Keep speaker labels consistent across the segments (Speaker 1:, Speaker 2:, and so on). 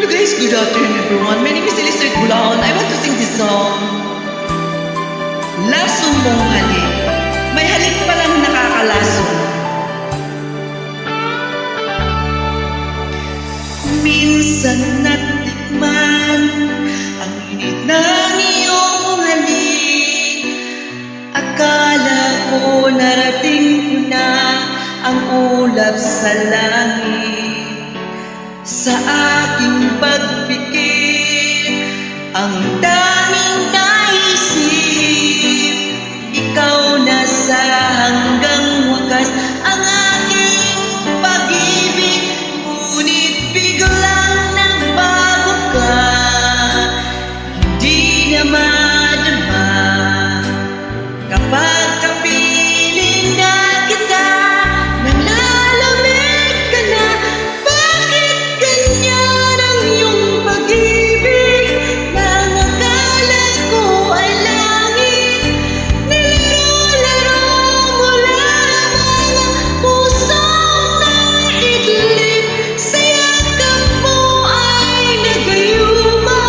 Speaker 1: Guys, good afternoon everyone. My name is Elizabeth Bulaon. I want to sing this song. Laso mong halik. May halik palang nakakalaso. Minsan natikman ang init ng iyong halik. Akala ko narating ko na ang ulap sa langit. Sa aking pagpikit, ang daming naisip, ikaw na sa hanggang wakas ang aking pag-ibig. Ngunit biglang nagbago ka, hindi na madama kapag kapiling na kita. Nalalamig ka na. Bakit ganyan ang iyong pag-ibig? Nang akala ko ay langit, nilaro-laro mo lamang ang pusong naidlip. Sa yakap mo ay nagayuma,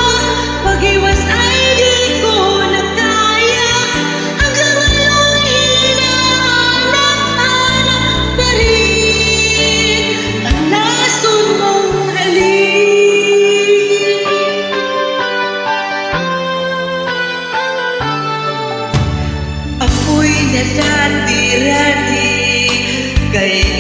Speaker 1: pag-iwas ay di ko na kaya. Hanggang ngayon hinahanap-hanap pa rin ang laso mong halik. Ako'y nalati-rati kay